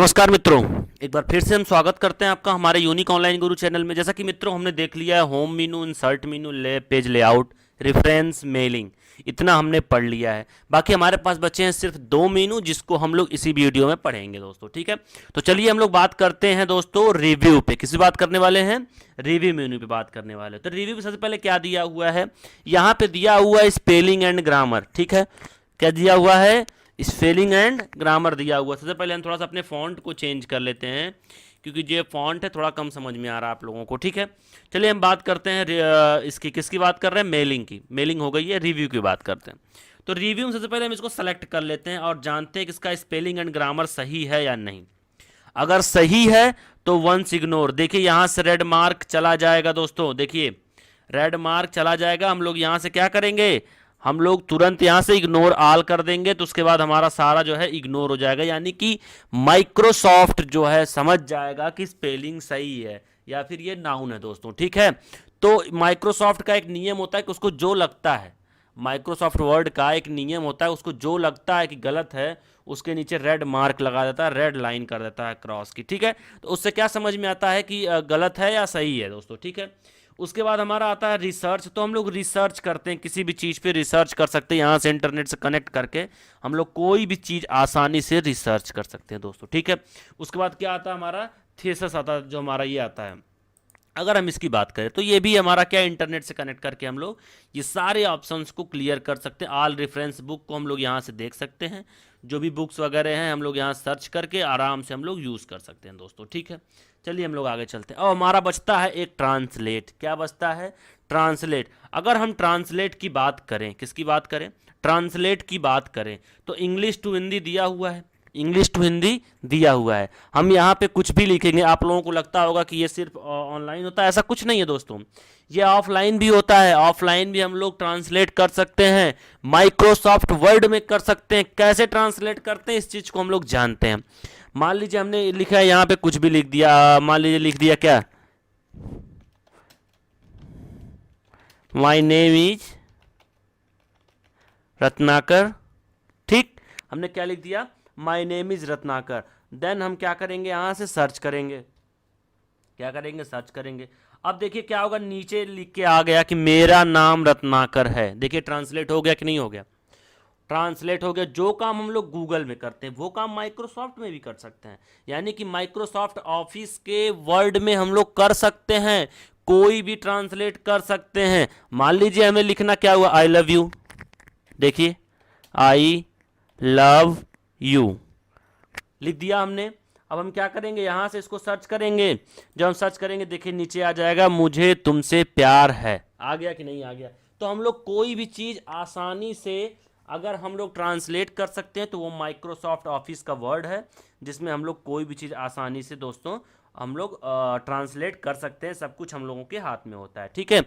नमस्कार मित्रों, एक बार फिर से हम स्वागत करते हैं आपका हमारे यूनिक ऑनलाइन गुरु चैनल में। जैसा कि मित्रों हमने देख लिया है, होम मेनू, इंसर्ट मेनू, पेज लेआउट, रेफरेंस, मेलिंग, इतना हमने पढ़ लिया है। बाकी हमारे पास बचे हैं सिर्फ दो मेनू, जिसको हम लोग इसी वीडियो में पढ़ेंगे दोस्तों। ठीक है, तो चलिए हम लोग बात करते हैं दोस्तों रिव्यू पे। किसी बात करने वाले हैं? रिव्यू मेनू पे बात करने वाले। तो रिव्यू पे सबसे पहले क्या दिया हुआ है? यहाँ पे दिया हुआ है स्पेलिंग एंड ग्रामर। ठीक है, क्या दिया हुआ है? स्पेलिंग एंड ग्रामर दिया हुआ। सबसे पहले हम थोड़ा सा अपने फॉन्ट को चेंज कर लेते हैं, क्योंकि जो फॉन्ट है थोड़ा कम समझ में आ रहा है आप लोगों को। ठीक है, चलिए हम बात करते हैं इसकी, किसकी बात कर रहे हैं? मेलिंग की। मेलिंग हो गई है, रिव्यू की बात करते हैं। तो रिव्यू में सबसे पहले हम इसको सेलेक्ट कर लेते हैं और जानते हैं कि इसका स्पेलिंग एंड ग्रामर सही है या नहीं। अगर सही है तो वंस इग्नोर। देखिए यहाँ से रेड मार्क चला जाएगा दोस्तों, देखिए रेड मार्क चला जाएगा। हम लोग यहाँ से क्या करेंगे? हम लोग तुरंत यहाँ से इग्नोर ऑल कर देंगे, तो उसके बाद हमारा सारा जो है इग्नोर हो जाएगा। यानी कि माइक्रोसॉफ्ट जो है समझ जाएगा कि स्पेलिंग सही है या फिर ये नाउन है दोस्तों। ठीक है, तो माइक्रोसॉफ्ट का एक नियम होता है कि उसको जो लगता है, माइक्रोसॉफ्ट वर्ड का एक नियम होता है, उसको जो लगता है कि गलत है उसके नीचे रेड मार्क लगा देता है, रेड लाइन कर देता है क्रॉस की। ठीक है, तो उससे क्या समझ में आता है कि गलत है या सही है दोस्तों। ठीक है, उसके बाद हमारा आता है रिसर्च। तो हम लोग रिसर्च करते हैं, किसी भी चीज़ पे रिसर्च कर सकते हैं। यहाँ से इंटरनेट से कनेक्ट करके हम लोग कोई भी चीज़ आसानी से रिसर्च कर सकते हैं दोस्तों। ठीक है, उसके बाद क्या आता है? हमारा थीसिस आता है, जो हमारा ये आता है। अगर हम इसकी बात करें तो ये भी हमारा क्या, इंटरनेट से कनेक्ट करके हम लोग ये सारे ऑप्शंस को क्लियर कर सकते हैं। ऑल रेफरेंस बुक को हम लोग यहाँ से देख सकते हैं, जो भी बुक्स वगैरह हैं हम लोग यहाँ सर्च करके आराम से हम लोग यूज़ कर सकते हैं दोस्तों। ठीक है, चलिए हम लोग आगे चलते हैं। और हमारा बचता है एक ट्रांसलेट। क्या बचता है? ट्रांसलेट। अगर हम ट्रांसलेट की बात करें, किसकी बात करें? ट्रांसलेट की बात करें तो इंग्लिश टू हिंदी दिया हुआ है, इंग्लिश टू हिंदी दिया हुआ है। हम यहाँ पे कुछ भी लिखेंगे, आप लोगों को लगता होगा कि ये सिर्फ ऑनलाइन होता है, ऐसा कुछ नहीं है दोस्तों, ये ऑफलाइन भी होता है। ऑफलाइन भी हम लोग ट्रांसलेट कर सकते हैं, माइक्रोसॉफ्ट वर्ड में कर सकते हैं। कैसे ट्रांसलेट करते हैं इस चीज़ को हम लोग जानते हैं। मान लीजिए हमने लिखा है, यहाँ पे कुछ भी लिख दिया, मान लीजिए लिख दिया क्या, माई नेम इज रत्नाकर। ठीक, हमने क्या लिख दिया? My name is Ratnakar. Then हम क्या करेंगे? यहाँ से सर्च करेंगे। क्या करेंगे? सर्च करेंगे। अब देखिए क्या होगा, नीचे लिख के आ गया कि मेरा नाम रत्नाकर है। देखिए ट्रांसलेट हो गया कि नहीं हो गया? ट्रांसलेट हो गया। जो काम हम लोग गूगल में करते हैं वो काम माइक्रोसॉफ्ट में भी कर सकते हैं। यानी कि माइक्रोसॉफ्ट ऑफिस के वर्ड में हम लोग कर सकते हैं, कोई भी ट्रांसलेट कर सकते हैं। मान लीजिए हमें लिखना क्या हुआ, आई लव यू। देखिए आई लव यू लिख दिया हमने। अब हम क्या करेंगे? यहाँ से इसको सर्च करेंगे। जब हम सर्च करेंगे देखिए नीचे आ जाएगा, मुझे तुमसे प्यार है। आ गया कि नहीं आ गया? तो हम लोग कोई भी चीज़ आसानी से अगर हम लोग ट्रांसलेट कर सकते हैं तो वो माइक्रोसॉफ्ट ऑफिस का वर्ड है, जिसमें हम लोग कोई भी चीज़ आसानी से दोस्तों हम लोग ट्रांसलेट कर सकते हैं। सब कुछ हम लोगों के हाथ में होता है। ठीक है,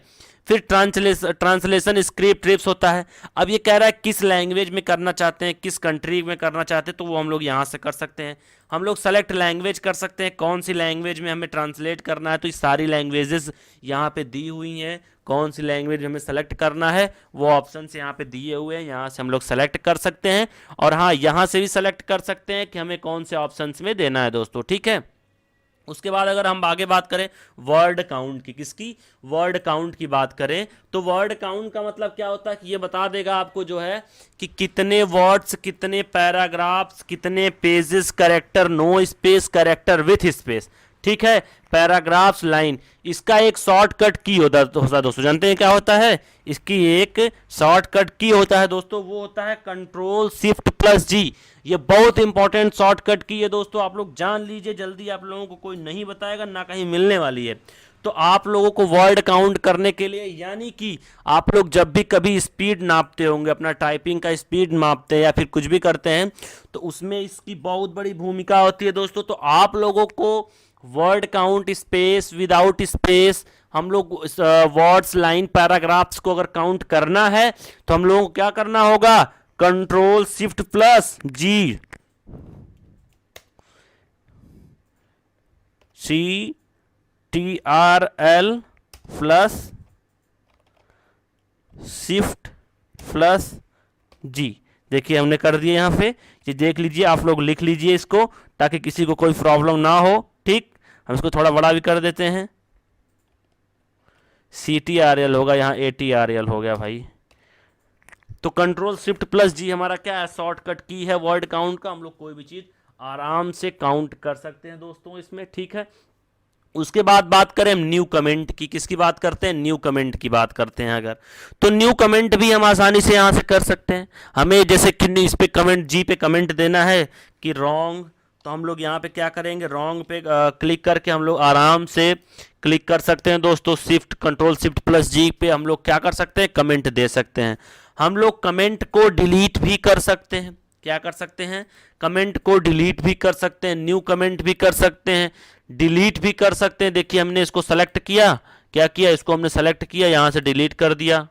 फिर ट्रांसलेशन स्क्रिप्ट ट्रिप्स होता है। अब ये कह रहा है किस लैंग्वेज में करना चाहते हैं, किस कंट्री में करना चाहते हैं, तो वो हम लोग यहाँ से कर सकते हैं। हम लोग सेलेक्ट लैंग्वेज कर सकते हैं, कौन सी लैंग्वेज में हमें ट्रांसलेट करना है। तो ये सारी लैंग्वेजेस यहाँ पे दी हुई हैं, कौन सी लैंग्वेज हमें सेलेक्ट करना है वो ऑप्शन यहाँ पे दिए हुए हैं, यहाँ से हम लोग सेलेक्ट कर सकते हैं। और हाँ, यहाँ से भी सेलेक्ट कर सकते हैं कि हमें कौन से ऑप्शन में देना है दोस्तों। ठीक है, उसके बाद अगर हम आगे बात करें वर्ड काउंट की, किसकी? वर्ड काउंट की बात करें तो वर्ड काउंट का मतलब क्या होता है कि ये बता देगा आपको जो है कि कितने वर्ड्स, कितने पैराग्राफ्स, कितने pages, character, no space, character with space. ठीक है, पैराग्राफ्स, लाइन, इसका एक शॉर्टकट की होता है दोस्तों। जानते हैं क्या होता है? इसकी एक शॉर्टकट की होता है दोस्तों, वो होता है कंट्रोल शिफ्ट प्लस जी। ये बहुत इंपॉर्टेंट शॉर्टकट की है दोस्तों, आप लोग जान लीजिए जल्दी, आप लोगों को कोई नहीं बताएगा, ना कहीं मिलने वाली है। तो आप लोगों को वर्ड काउंट करने के लिए, यानी कि आप लोग जब भी कभी स्पीड नापते होंगे, अपना टाइपिंग का स्पीड मापते हैं या फिर कुछ भी करते हैं, तो उसमें इसकी बहुत बड़ी भूमिका होती है दोस्तों। तो आप लोगों को word count, space, without space, हम लोग वर्ड्स, लाइन, पैराग्राफ्स को अगर काउंट करना है तो हम लोगों को क्या करना होगा? कंट्रोल शिफ्ट प्लस जी, CTRL प्लस शिफ्ट प्लस जी। देखिए हमने कर दिया यहाँ पे, ये देख लीजिए, आप लोग लिख लीजिए इसको ताकि किसी को कोई प्रॉब्लम ना हो। ठीक, हम इसको थोड़ा बड़ा भी कर देते हैं। CTRL होगा यहाँ, ATRL हो गया भाई। तो कंट्रोल शिफ्ट प्लस जी हमारा क्या है, शॉर्टकट की है वर्ड काउंट का। हम लोग कोई भी चीज आराम से काउंट कर सकते हैं दोस्तों इसमें। ठीक है, उसके बाद बात करें हम न्यू कमेंट की। किसकी बात करते हैं, न्यू कमेंट की बात करते हैं अगर, तो न्यू कमेंट भी हम आसानी से यहां से कर सकते हैं। हमें जैसे कि इस पे कमेंट, जी पे कमेंट देना है कि रॉन्ग, तो हम लोग यहाँ पे क्या करेंगे, रॉन्ग पे क्लिक करके हम लोग आराम से क्लिक कर सकते हैं दोस्तों। शिफ्ट कंट्रोल शिफ्ट प्लस जी पे हम लोग क्या कर सकते हैं, कमेंट दे सकते हैं। हम लोग कमेंट को डिलीट भी कर सकते हैं। क्या कर सकते हैं, कमेंट को डिलीट भी कर सकते हैं, न्यू कमेंट भी कर सकते हैं, डिलीट भी कर सकते हैं। देखिए हमने इसको सेलेक्ट किया, क्या किया, इसको हमने सेलेक्ट किया, यहां से डिलीट कर दिया,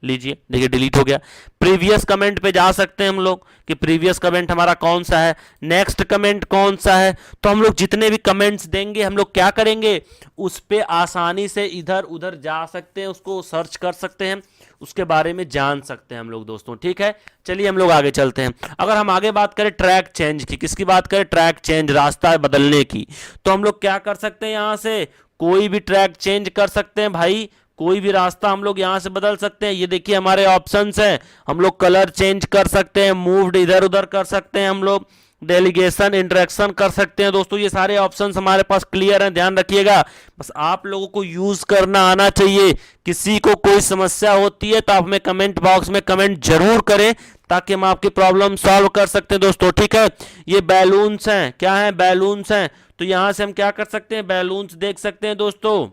लीजिए देखिए डिलीट हो गया। प्रीवियस कमेंट पे जा सकते हैं हम लोग कि प्रीवियस कमेंट हमारा कौन सा है, नेक्स्ट कमेंट कौन सा है। तो हम लोग जितने भी कमेंट्स देंगे हम लोग क्या करेंगे, उस पे आसानी से इधर उधर जा सकते हैं, उसको सर्च कर सकते हैं, उसके बारे में जान सकते हैं हम लोग दोस्तों। ठीक है, चलिए हम लोग आगे चलते हैं। अगर हम आगे बात करें ट्रैक चेंज की, किसकी बात करें, ट्रैक चेंज, रास्ता बदलने की, तो हम लोग क्या कर सकते हैं, यहां से कोई भी ट्रैक चेंज कर सकते हैं भाई, कोई भी रास्ता हम लोग यहां से बदल सकते हैं। ये देखिए हमारे ऑप्शंस हैं, हम लोग कलर चेंज कर सकते हैं, मूव्ड इधर उधर कर सकते हैं, हम लोग डेलीगेशन इंटरेक्शन कर सकते हैं दोस्तों। ये सारे ऑप्शंस हमारे पास क्लियर हैं, ध्यान रखिएगा। बस आप लोगों को यूज करना आना चाहिए। किसी को कोई समस्या होती है तो आप हमें कमेंट बॉक्स में कमेंट जरूर करें ताकि हम आपकी प्रॉब्लम सॉल्व कर सकते हैं दोस्तों। ठीक है, ये बैलून्स हैं, क्या है, बैलून्स हैं। तो यहां से हम क्या कर सकते हैं, बैलून्स देख सकते हैं दोस्तों।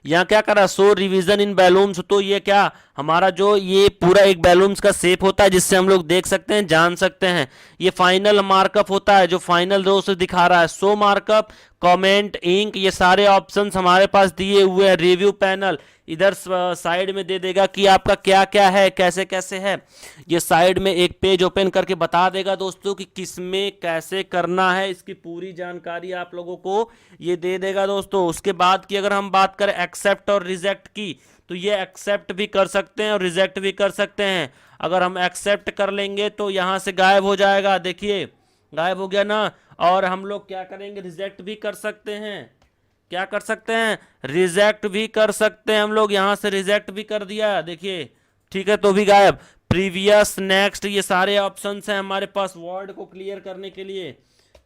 यहाँ क्या करा, शो रिवीजन इन बैलून्स, तो ये क्या हमारा जो ये पूरा एक बैलून्स का शेप होता है जिससे हम लोग देख सकते हैं, जान सकते हैं। ये फाइनल मार्कअप होता है जो फाइनल रो से दिखा रहा है, शो मार्कअप, कमेंट, इंक, ये सारे ऑप्शंस हमारे पास दिए हुए हैं। रिव्यू पैनल इधर साइड में दे देगा कि आपका क्या क्या है, कैसे कैसे है। ये साइड में एक पेज ओपन करके बता देगा दोस्तों कि किस में कैसे करना है, इसकी पूरी जानकारी आप लोगों को ये दे देगा दोस्तों। उसके बाद की अगर हम बात करें एक्सेप्ट और रिजेक्ट की, तो ये एक्सेप्ट भी कर सकते हैं और रिजेक्ट भी कर सकते हैं। अगर हम एक्सेप्ट कर लेंगे तो यहां से गायब हो जाएगा, देखिए गायब हो गया ना। और हम लोग क्या करेंगे, रिजेक्ट भी कर सकते हैं, क्या कर सकते हैं, रिजेक्ट भी कर सकते हैं हम लोग। यहां से रिजेक्ट भी कर दिया, देखिए ठीक है, तो भी गायब। प्रीवियस, नेक्स्ट, ये सारे ऑप्शंस हैं हमारे पास वर्ड को क्लियर करने के लिए।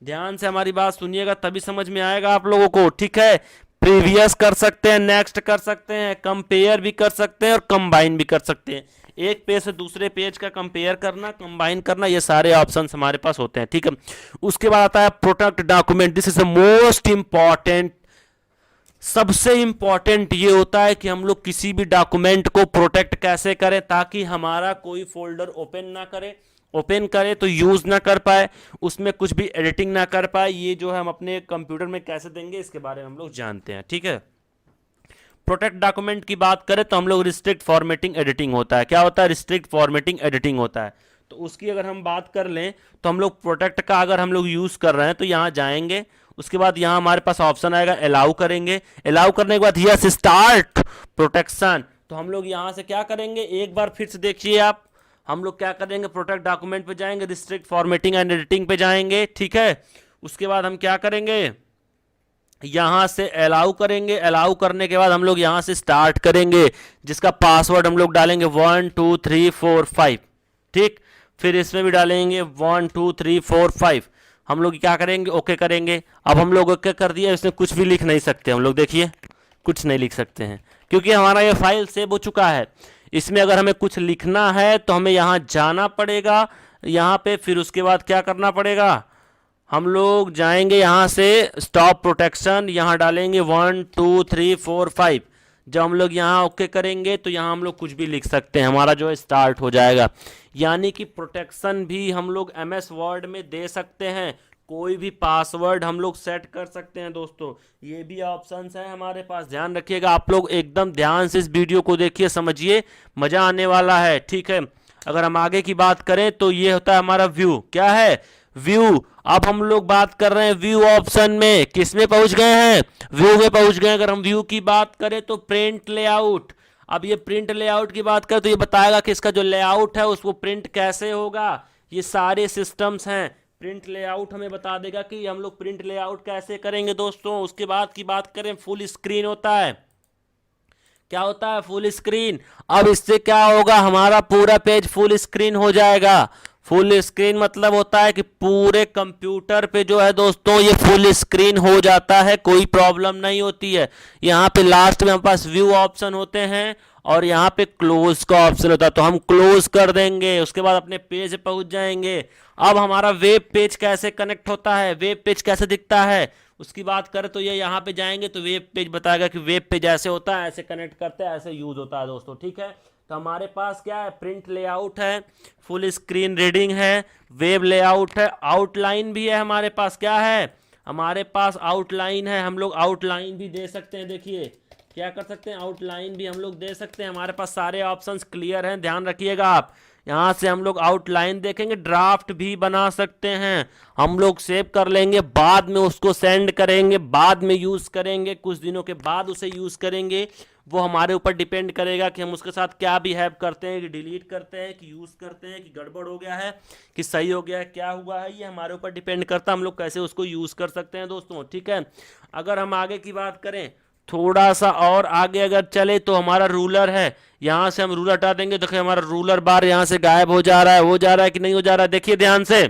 ध्यान से हमारी बात सुनिएगा तभी समझ में आएगा आप लोगों को। ठीक है, प्रीवियस कर सकते हैं, नेक्स्ट कर सकते हैं, कंपेयर भी कर सकते हैं और कंबाइन भी कर सकते हैं। एक पेज से दूसरे पेज का कंपेयर करना, कंबाइन करना, ये सारे ऑप्शंस हमारे पास होते हैं। ठीक है, उसके बाद आता है protect document. This is the most important, सबसे इंपॉर्टेंट ये होता है कि हम लोग किसी भी डॉक्यूमेंट को प्रोटेक्ट कैसे करें ताकि हमारा कोई फोल्डर ओपन करे तो यूज ना कर पाए, उसमें कुछ भी एडिटिंग ना कर पाए। ये जो है हम अपने कंप्यूटर में कैसे देंगे इसके बारे में हम लोग जानते हैं। ठीक है, प्रोटेक्ट डॉक्यूमेंट की बात करें तो हम लोग रिस्ट्रिक्ट फॉर्मेटिंग एडिटिंग होता है। क्या होता है, रिस्ट्रिक्ट फॉर्मेटिंग एडिटिंग होता है। तो उसकी अगर हम बात कर लें तो हम लोग प्रोटेक्ट का अगर हम लोग यूज कर रहे हैं तो यहाँ जाएंगे, उसके बाद यहाँ हमारे पास ऑप्शन आएगा अलाउ करेंगे। अलाउ करने के बाद यस स्टार्ट प्रोटेक्शन, तो हम लोग यहाँ से क्या करेंगे, एक बार फिर से देखिए आप, हम लोग क्या करेंगे, प्रोटेक्ट डॉक्यूमेंट पे जाएंगे, रिस्ट्रिक्ट फॉर्मेटिंग एंड एडिटिंग पे जाएंगे। ठीक है, उसके बाद हम क्या करेंगे, यहां से अलाउ करेंगे। अलाउ करने के बाद हम लोग यहां से स्टार्ट करेंगे, जिसका पासवर्ड हम लोग डालेंगे 1 2 3 4 5। ठीक, फिर इसमें भी डालेंगे 1 2 3 4 5। हम लोग क्या करेंगे, ओके करेंगे। अब हम लोग ओके कर दिया, इसमें कुछ भी लिख नहीं सकते हम लोग, देखिए कुछ नहीं लिख सकते हैं क्योंकि हमारा ये फाइल सेव हो चुका है। इसमें अगर हमें कुछ लिखना है तो हमें यहाँ जाना पड़ेगा, यहाँ पे, फिर उसके बाद क्या करना पड़ेगा, हम लोग जाएंगे यहाँ से स्टॉप प्रोटेक्शन, यहाँ डालेंगे 1 2 3 4 5। जब हम लोग यहाँ ओके करेंगे तो यहाँ हम लोग कुछ भी लिख सकते हैं, हमारा जो है स्टार्ट हो जाएगा। यानी कि प्रोटेक्शन भी हम लोग MS वर्ड में दे सकते हैं, कोई भी पासवर्ड हम लोग सेट कर सकते हैं दोस्तों। ये भी ऑप्शंस हैं हमारे पास, ध्यान रखिएगा आप लोग, एकदम ध्यान से इस वीडियो को देखिए, समझिए, मजा आने वाला है। ठीक है, अगर हम आगे की बात करें तो ये होता है हमारा व्यू, क्या है, व्यू। अब हम लोग बात कर रहे हैं व्यू ऑप्शन में, किस में पहुंच गए हैं, व्यू में पहुंच गए। अगर हम व्यू की बात करें तो प्रिंट लेआउट, अब ये प्रिंट लेआउट की बात करें तो ये बताएगा कि इसका जो लेआउट है उसको प्रिंट कैसे होगा। ये सारे सिस्टम्स हैं। प्रिंट लेआउट हमें बता देगा कि हम लोग प्रिंट लेआउट कैसे करेंगे दोस्तों। उसके बाद की बात करें, फुल स्क्रीन होता है। क्या होता है? Full screen. अब इससे क्या होगा, हमारा पूरा पेज फुल स्क्रीन हो जाएगा। फुल स्क्रीन मतलब होता है कि पूरे कंप्यूटर पे जो है दोस्तों ये फुल स्क्रीन हो जाता है, कोई प्रॉब्लम नहीं होती है। यहाँ पे लास्ट में हमारे पास व्यू ऑप्शन होते हैं और यहाँ पे क्लोज का ऑप्शन होता है, तो हम क्लोज कर देंगे। उसके बाद अपने पेज पे पहुंच जाएंगे। अब हमारा वेब पेज कैसे कनेक्ट होता है, वेब पेज कैसे दिखता है, उसकी बात करें तो ये यहाँ पे जाएंगे तो वेब पेज बताएगा कि वेब पेज ऐसे होता है, ऐसे कनेक्ट करते हैं, ऐसे यूज होता है दोस्तों। ठीक है, तो हमारे पास क्या है, प्रिंट लेआउट है, फुल स्क्रीन रीडिंग है, वेब लेआउट है, आउटलाइन भी है हमारे पास। क्या है हमारे पास? आउटलाइन है। हम लोग आउटलाइन भी दे सकते हैं। देखिए क्या कर सकते हैं, आउटलाइन भी हम लोग दे सकते हैं। हमारे पास सारे ऑप्शंस क्लियर हैं, ध्यान रखिएगा आप। यहाँ से हम लोग आउटलाइन देखेंगे, ड्राफ्ट भी बना सकते हैं। हम लोग सेव कर लेंगे, बाद में उसको सेंड करेंगे, बाद में यूज़ करेंगे, कुछ दिनों के बाद उसे यूज़ करेंगे। वो हमारे ऊपर डिपेंड करेगा कि हम उसके साथ क्या बिहेव करते हैं, कि डिलीट करते हैं, कि यूज़ करते हैं, कि गड़बड़ हो गया है, कि सही हो गया है, क्या हुआ है, ये हमारे ऊपर डिपेंड करता है हम लोग कैसे उसको यूज़ कर सकते हैं दोस्तों। ठीक है, अगर हम आगे की बात करें, थोड़ा सा और आगे अगर चले तो हमारा रूलर है। यहाँ से हम रूलर हटा देंगे, देखिए हमारा रूलर बार यहाँ से गायब हो जा रहा है कि नहीं हो जा रहा है। देखिए ध्यान से,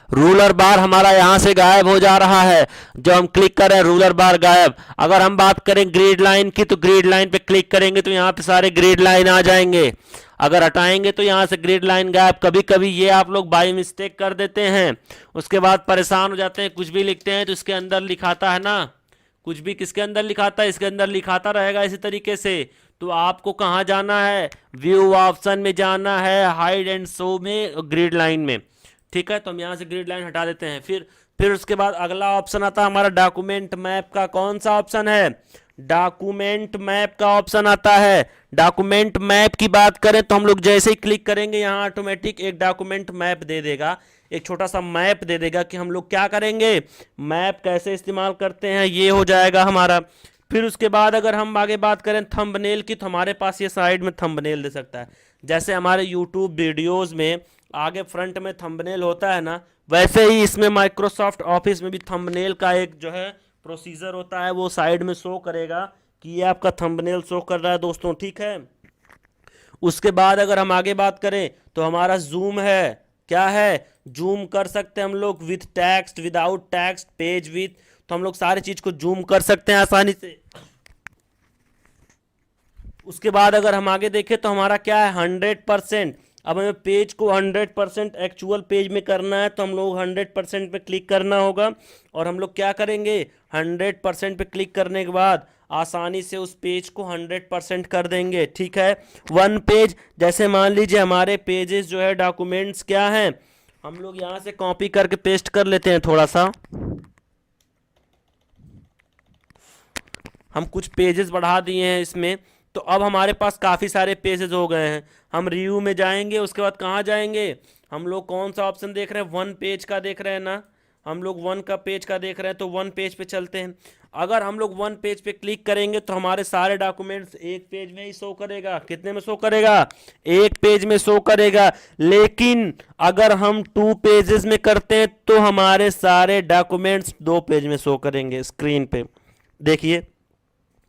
रूलर बार हमारा यहाँ से गायब हो जा रहा है। जब हम क्लिक कर रहे हैं रूलर बार गायब। अगर हम बात करें ग्रिड लाइन की, तो ग्रिड लाइन पे क्लिक करेंगे तो यहाँ पे सारे ग्रिड लाइन आ जाएंगे। अगर हटाएंगे तो यहाँ से ग्रिड लाइन गायब। कभी कभी ये आप लोग बाई मिस्टेक कर देते हैं, उसके बाद परेशान हो जाते हैं, कुछ भी लिखते हैं तो इसके अंदर लिखाता है ना, कुछ भी किसके अंदर लिखाता है, इसके अंदर लिखाता रहेगा इसी तरीके से। तो आपको कहाँ जाना है, व्यू ऑप्शन में जाना है, हाइड एंड शो में, ग्रिड लाइन में। ठीक है, तो हम यहाँ से ग्रिड लाइन हटा देते हैं। फिर उसके बाद अगला ऑप्शन आता है हमारा डॉक्यूमेंट मैप का। कौन सा ऑप्शन है? डॉक्यूमेंट मैप का ऑप्शन आता है। डॉक्यूमेंट मैप की बात करें तो हम लोग जैसे ही क्लिक करेंगे यहाँ ऑटोमेटिक एक डॉक्यूमेंट मैप दे देगा, एक छोटा सा मैप दे देगा कि हम लोग क्या करेंगे, मैप कैसे इस्तेमाल करते हैं, ये हो जाएगा हमारा। फिर उसके बाद अगर हम आगे बात करें थंबनेल की, तो हमारे पास ये साइड में थंबनेल दे सकता है। जैसे हमारे यूट्यूब वीडियोज़ में आगे फ्रंट में थंबनेल होता है ना, वैसे ही इसमें माइक्रोसॉफ्ट ऑफिस में भी थंबनेल का एक जो है प्रोसीजर होता है, वो साइड में शो करेगा कि ये आपका थंबनेल शो कर रहा है दोस्तों। ठीक है, उसके बाद अगर हम आगे बात करें तो हमारा जूम है। क्या है? जूम कर सकते हैं हम लोग, with text, without text, page with, तो हम लोग सारी चीज को जूम कर सकते हैं आसानी से। उसके बाद अगर हम आगे देखें तो हमारा क्या है, 100%। अब हमें पेज को 100% एक्चुअल पेज में करना है, तो हम लोग 100% पे क्लिक करना होगा। और हम लोग क्या करेंगे, 100% पे क्लिक करने के बाद आसानी से उस पेज को 100% कर देंगे। ठीक है, वन पेज, जैसे मान लीजिए हमारे पेजेस जो है डॉक्यूमेंट्स क्या हैं, हम लोग यहाँ से कॉपी करके पेस्ट कर लेते हैं। थोड़ा सा हम कुछ पेजेस बढ़ा दिए हैं इसमें, तो अब हमारे पास काफ़ी सारे पेजेस हो गए हैं। हम रिव्यू में जाएंगे, उसके बाद कहाँ जाएंगे, हम लोग कौन सा ऑप्शन देख रहे हैं, वन पेज का देख रहे हैं ना, हम लोग वन का पेज का देख रहे हैं, तो वन पेज पे चलते हैं। अगर हम लोग वन पेज पे क्लिक करेंगे तो हमारे सारे डॉक्यूमेंट्स एक पेज में ही शो करेगा। कितने में शो करेगा? एक पेज में शो करेगा। लेकिन अगर हम 2 पेजेस में करते हैं तो हमारे सारे डॉक्यूमेंट्स 2 पेज में शो करेंगे। स्क्रीन पे देखिए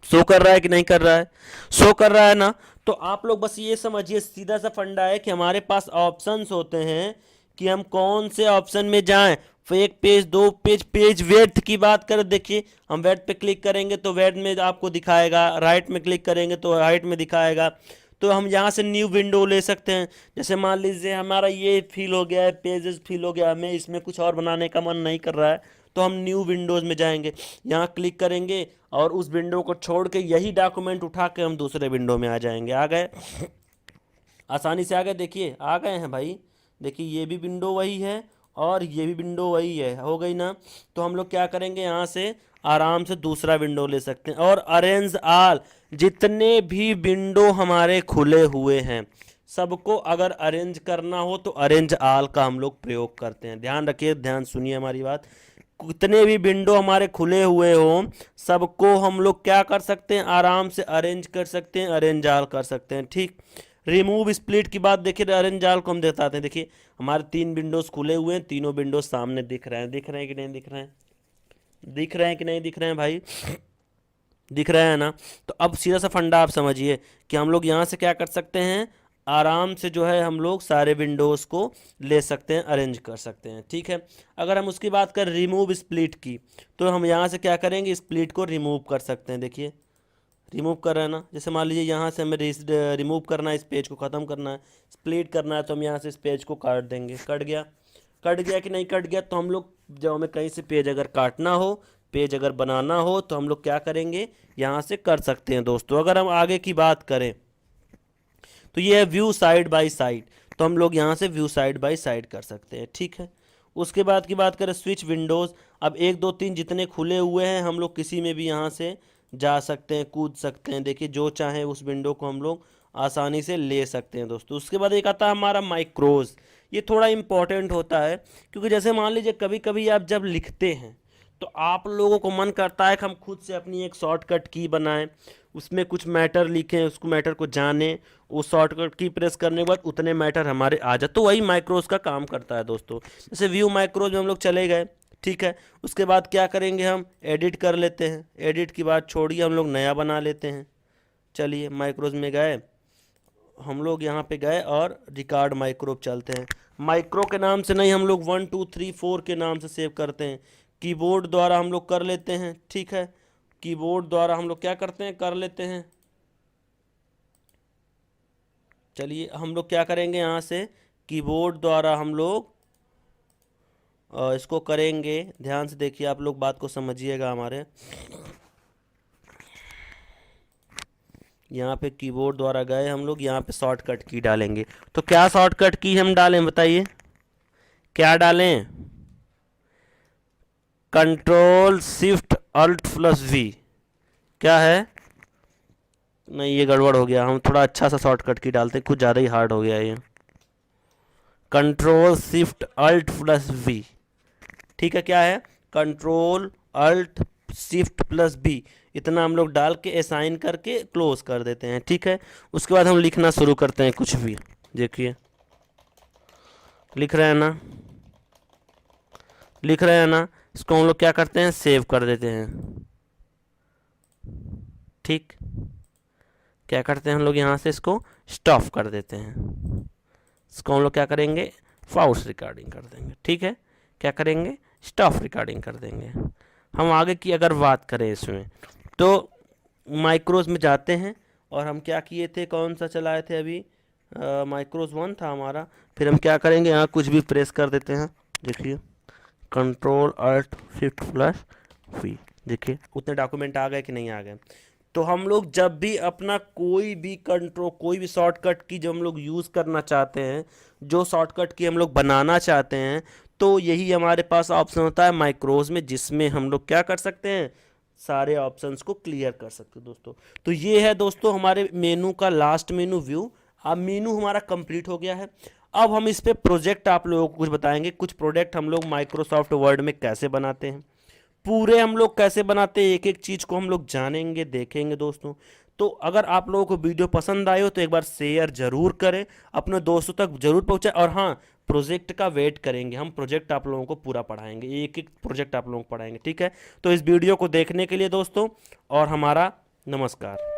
शो कर रहा है कि नहीं कर रहा है, शो कर रहा है ना। तो आप लोग बस ये समझिए, सीधा सा फंडा है कि हमारे पास ऑप्शंस होते हैं कि हम कौन से ऑप्शन में जाएं। एक पेज, 2 पेज, पेज वेड्थ की बात करें, देखिए हम वेड्थ पे क्लिक करेंगे तो वेड्थ में आपको दिखाएगा, राइट में क्लिक करेंगे तो हाइट में दिखाएगा। तो हम यहाँ से न्यू विंडो ले सकते हैं। जैसे मान लीजिए हमारा ये फील हो गया है, पेजेस फील हो गया, हमें इसमें कुछ और बनाने का मन नहीं कर रहा है, तो हम न्यू विंडोज़ में जाएंगे, यहाँ क्लिक करेंगे और उस विंडो को छोड़ के यही डॉक्यूमेंट उठा के हम दूसरे विंडो में आ जाएंगे। आ गए, आसानी से आ गए। देखिए आ गए हैं भाई, देखिए ये भी विंडो वही है और ये भी विंडो वही है, हो गई ना। तो हम लोग क्या करेंगे, यहाँ से आराम से दूसरा विंडो ले सकते हैं। और अरेंज आल, जितने भी विंडो हमारे खुले हुए हैं सबको अगर अरेंज करना हो तो अरेंज आल का हम लोग प्रयोग करते हैं। ध्यान रखिए, ध्यान सुनिए हमारी बात। कितने भी विंडो हमारे खुले हुए हो सबको हम लोग क्या कर सकते हैं, आराम से अरेंज कर सकते हैं, अरेंज आल कर सकते हैं। ठीक, रिमूव स्प्लिट की बात देखिए, अरेंज आल को हम बताते हैं। देखिए हमारे 3 विंडोज खुले हुए हैं, तीनों विंडोज सामने दिख रहे हैं, दिख रहे हैं कि नहीं दिख रहे हैं, दिख रहे हैं कि नहीं दिख रहे हैं भाई, दिख रहा है ना। तो अब सीधा सा फंडा आप समझिए कि हम लोग यहाँ से क्या कर सकते हैं, आराम से जो है हम लोग सारे विंडोज़ को ले सकते हैं, अरेंज कर सकते हैं। ठीक है, अगर हम उसकी बात करें रिमूव स्प्लिट की, तो हम यहाँ से क्या करेंगे, स्प्लिट को रिमूव कर सकते हैं। देखिए रिमूव कर रहे हैं ना, जैसे मान लीजिए यहाँ से हमें रिमूव करना है, इस पेज को ख़त्म करना है, स्प्लिट करना है, तो हम यहाँ से इस पेज को काट देंगे। कट गया, कट गया कि नहीं कट गया। तो हम लोग जब हमें कहीं से पेज अगर काटना हो, पेज अगर बनाना हो, तो हम लोग क्या करेंगे, यहाँ से कर सकते हैं दोस्तों। अगर हम आगे की बात करें तो ये है व्यू साइड बाय साइड, तो हम लोग यहाँ से व्यू साइड बाय साइड कर सकते हैं। ठीक है, उसके बाद की बात करें स्विच विंडोज़। अब 1 2 3 जितने खुले हुए हैं हम लोग किसी में भी यहाँ से जा सकते हैं, कूद सकते हैं। देखिए जो चाहे उस विंडो को हम लोग आसानी से ले सकते हैं दोस्तों। उसके बाद एक आता है हमारा माइक्रोज। ये थोड़ा इम्पॉर्टेंट होता है, क्योंकि जैसे मान लीजिए कभी कभी आप जब लिखते हैं तो आप लोगों को मन करता है कि हम खुद से अपनी एक शॉर्टकट की बनाएं, उसमें कुछ मैटर लिखें, उसको मैटर को जानें, वो शॉर्टकट की प्रेस करने के बाद उतने मैटर हमारे आ जाए। तो वही माइक्रोज का काम करता है दोस्तों। जैसे व्यू माइक्रोज में हम लोग चले गए, ठीक है, उसके बाद क्या करेंगे, हम एडिट कर लेते हैं। एडिट की बात छोड़िए, हम लोग नया बना लेते हैं। चलिए माइक्रोज में गए, हम लोग यहाँ पे गए और रिकॉर्ड माइक्रो चलते हैं। माइक्रो के नाम से नहीं, हम लोग 1 2 3 4 के नाम से सेव करते हैं। कीबोर्ड द्वारा हम लोग कर लेते हैं। ठीक है, कीबोर्ड द्वारा हम लोग क्या करते हैं, कर लेते हैं। चलिए हम लोग क्या करेंगे, यहाँ से कीबोर्ड द्वारा हम लोग इसको करेंगे। ध्यान से देखिए, आप लोग बात को समझिएगा हमारे। यहाँ पे कीबोर्ड द्वारा गए हम लोग, यहाँ पे शॉर्टकट की डालेंगे। तो क्या शॉर्टकट की हम डालें, बताइए क्या डालें, control shift alt plus V. क्या है, नहीं ये गड़बड़ हो गया, हम थोड़ा अच्छा सा शॉर्टकट की डालते हैं, कुछ ज़्यादा ही हार्ड हो गया ये। Control shift alt plus V, ठीक है, क्या है, control alt shift plus B, इतना हम लोग डाल के असाइन करके क्लोज कर देते हैं। ठीक है, उसके बाद हम लिखना शुरू करते हैं कुछ भी। देखिए लिख रहे हैं ना, लिख रहे हैं ना, इसको हम लोग क्या करते हैं, सेव कर देते हैं। ठीक, क्या करते हैं हम लोग, यहाँ से इसको स्टॉप कर देते हैं। इसको हम लोग क्या करेंगे, फाउस रिकॉर्डिंग कर देंगे। ठीक है, क्या करेंगे, स्टॉप रिकॉर्डिंग कर देंगे। हम आगे की अगर बात करें इसमें, तो माइक्रोज में जाते हैं और हम क्या किए थे, कौन सा चलाए थे अभी, माइक्रोज 1 था हमारा। फिर हम क्या करेंगे, यहाँ कुछ भी प्रेस कर देते हैं। देखिए control alt shift plus V, देखिए उतने डॉक्यूमेंट आ गए कि नहीं आ गए। तो हम लोग जब भी अपना कोई भी कंट्रोल, कोई भी शॉर्टकट की जो हम लोग यूज़ करना चाहते हैं, जो शॉर्टकट की हम लोग बनाना चाहते हैं, तो यही हमारे पास ऑप्शन होता है माइक्रोज में, जिसमें हम लोग क्या कर सकते हैं, सारे ऑप्शंस को क्लियर कर सकते हैं दोस्तों। तो ये है दोस्तों हमारे मेनू का लास्ट मेनू व्यू। अब मेनू हमारा कंप्लीट हो गया है। अब हम इस पे प्रोजेक्ट आप लोगों को कुछ बताएंगे, कुछ प्रोजेक्ट हम लोग माइक्रोसॉफ्ट वर्ड में कैसे बनाते हैं, पूरे हम लोग कैसे बनाते हैं, एक एक चीज़ को हम लोग जानेंगे, देखेंगे दोस्तों। तो अगर आप लोगों को वीडियो पसंद आए हो तो एक बार शेयर जरूर करें, अपने दोस्तों तक जरूर पहुंचाएं। और हाँ, प्रोजेक्ट का वेट करेंगे, हम प्रोजेक्ट आप लोगों को पूरा पढ़ाएंगे, एक एक प्रोजेक्ट आप लोगों को पढ़ाएंगे। ठीक है, तो इस वीडियो को देखने के लिए दोस्तों, और हमारा नमस्कार।